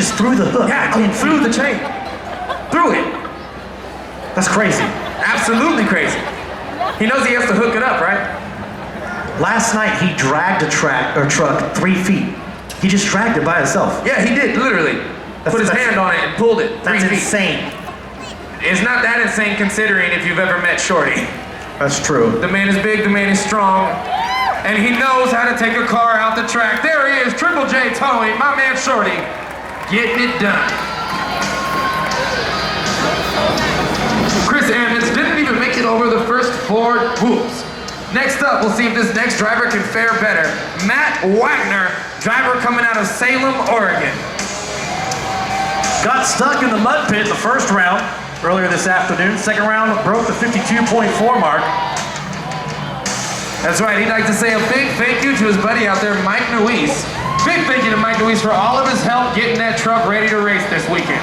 just threw the hook. Yeah, threw the chain. Threw it. That's crazy. Absolutely crazy. He knows he has to hook it up, right? Last night he dragged a truck 3 feet. He just dragged it by himself. Yeah, he did, literally. Put his hand on it and pulled it 3 feet. That's insane. It's not that insane considering if you've ever met Shorty. That's true. The man is big, the man is strong, and he knows how to take a car out the track. There he is, Triple J Towing, my man Shorty, getting it done. Chris Ammons didn't even make it over the first 4 whoops. Next up, we'll see if this next driver can fare better. Matt Wagner, driver coming out of Salem, Oregon. Got stuck in the mud pit the first round earlier this afternoon. Second round broke the 52.4 mark. That's right, he'd like to say a big thank you to his buddy out there, Mike Nuis. Big thank you to Mike Nuis for all of his help getting that truck ready to race this weekend.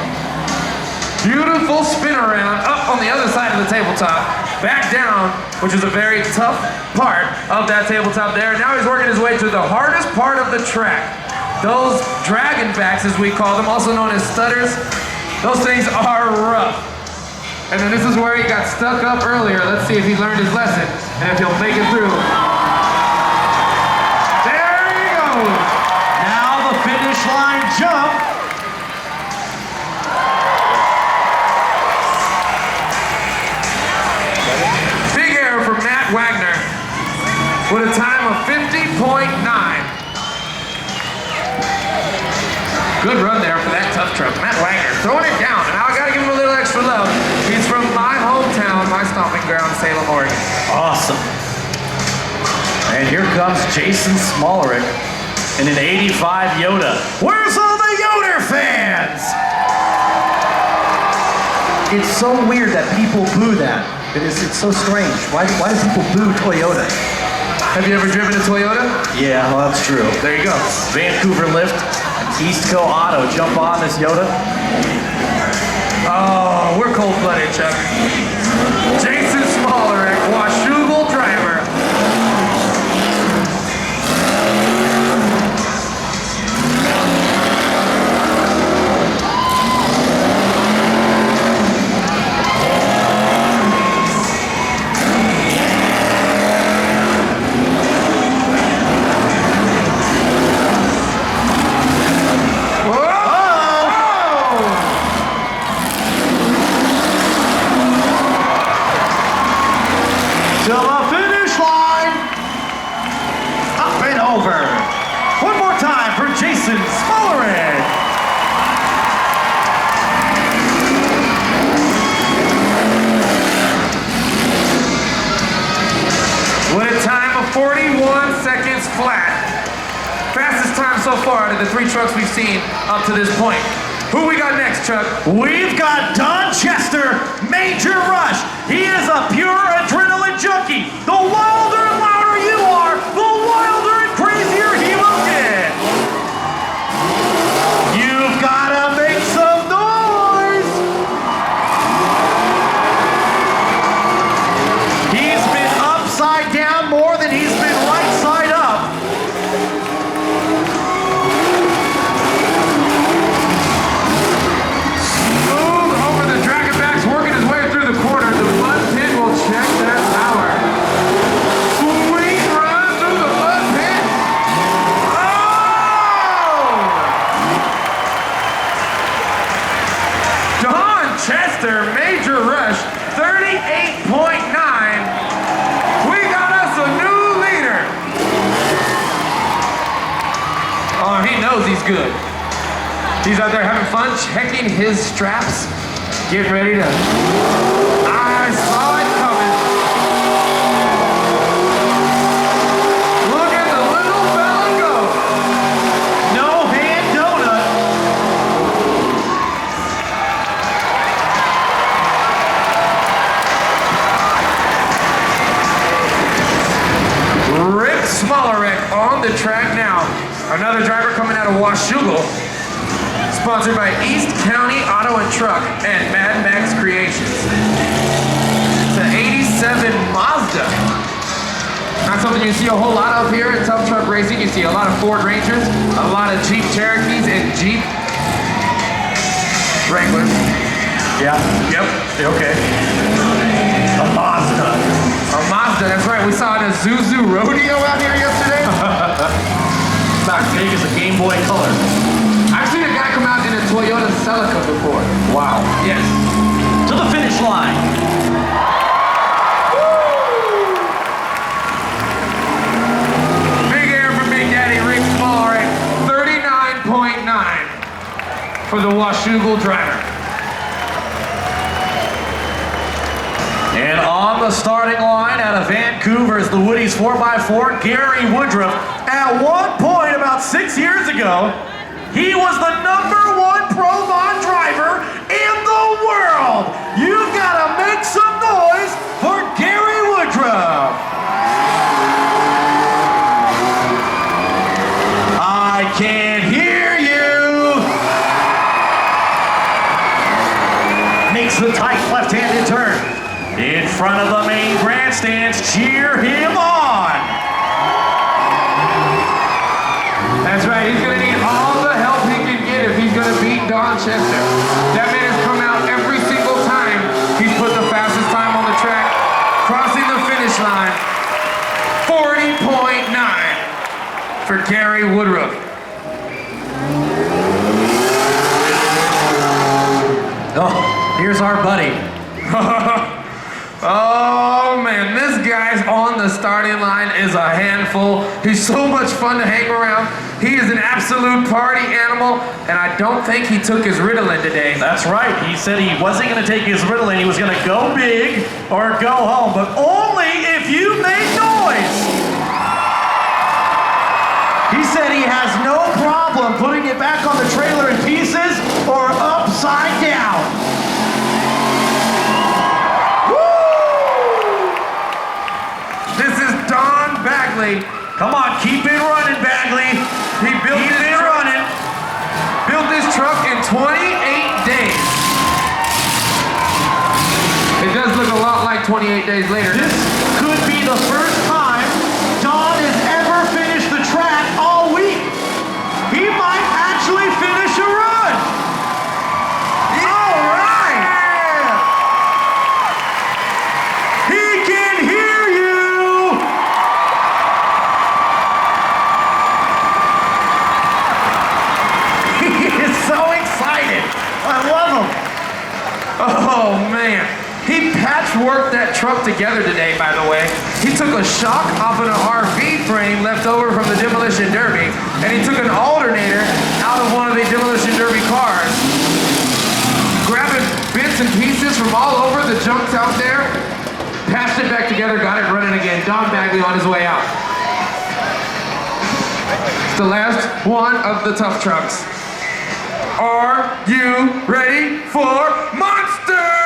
Beautiful spin around, up on the other side of the tabletop, back down, which is a very tough part of that tabletop there. Now he's working his way to the hardest part of the track. Those dragon backs, as we call them, also known as stutters, those things are rough. And then this is where he got stuck up earlier. Let's see if he learned his lesson and if he'll make it through. There he goes. Now the finish line jump. Big error for Matt Wagner with a time of 50.9. Good run there for that tough truck. Matt Wagner throwing it down, and I gotta give him a little extra love. He's from my hometown, my stomping ground, Salem, Oregon. Awesome. And here comes Jason Smolerick in an 85 Yoda. Where's all the Yoda fans? It's so weird that people boo that. It's so strange. Why do people boo Toyota? Have you ever driven a Toyota? Yeah, well, that's true. There you go. Vancouver Lift. Eastco Auto, jump on this Yoda. Oh, we're cold-blooded, Chuck. Jason Smolerick, Washougal driver. To the finish line. Up and over. One more time for Jason Smolerick. With a time of 41 seconds flat. Fastest time so far out of the 3 trucks we've seen up to this point. Who we got next, Chuck? We've got Don Chester, Major Rush. He is a pure adrenaline junkie. The wilder and louder you are, the wilder and crazier he will get. You've got to make some noise. He's been upside down more than he's been right side up. Major Rush, 38.9. We got us a new leader. Oh, he knows he's good. He's out there having fun, checking his straps, getting ready to... I saw it coming. Look at the little fella go. No hand donut. Rick Smolerick on the track now. Another driver coming out of Washougal. Sponsored by East County Auto and Truck and Mad Max Creations. It's an 87 Mazda. Not something you see a whole lot of here in tough truck racing. You see a lot of Ford Rangers, a lot of Jeep Cherokees, and Jeep Yeah. Yep. Okay. A Mazda. A Mazda, that's right. We saw an Isuzu rodeo out here yesterday. About as big as a Game Boy Color. I've seen a guy come out in a Toyota Celica before. Wow. Yes. To the finish line. Big air for Big Daddy Rick Small at 39.9 for the Washougal driver. And on the starting line out of Vancouver is the Woody's 4x4, Gary Woodruff. At one point, about 6 years ago, he was the #1 Pro Mod driver in the world. You've got to make some noise for Gary Woodruff. I can't hear you. Makes the tight left-handed turn. In front of the main grandstands, cheer him on. That's right, he's going to need all the help he can get if he's going to beat Don Chester. That man has come out every single time he's put the fastest time on the track, crossing the finish line. 40.9 for Gary Woodruff. Oh, here's our buddy. Oh man, this guy's on the starting line is a handful. He's so much fun to hang around. He is an absolute party animal, and I don't think he took his Ritalin today. That's right. He said he wasn't going to take his Ritalin. He was going to go big or go home, but only if you make noise. He said he has no problem putting it back on the trailer in pieces or upside down. This is Don Bagley. Come on, keep it running, Bagley. He built Keep it running. built this truck in 28 days. It does look a lot like 28 days later. This could be the first time Don has ever finished the track all week. He might actually finish a run. All right. He can hear you. He is so excited. I love him. Oh man. He patchworked that truck together today, by the way. He took a shock off of an RV frame left over from the Demolition Derby, and he took an alternator out of one of the Demolition Derby cars. Grabbing bits and pieces from all over the junks out there, patched it back together, got it running again. Don Bagley on his way out. It's the last one of the Tuff trucks. Are you ready for Monster?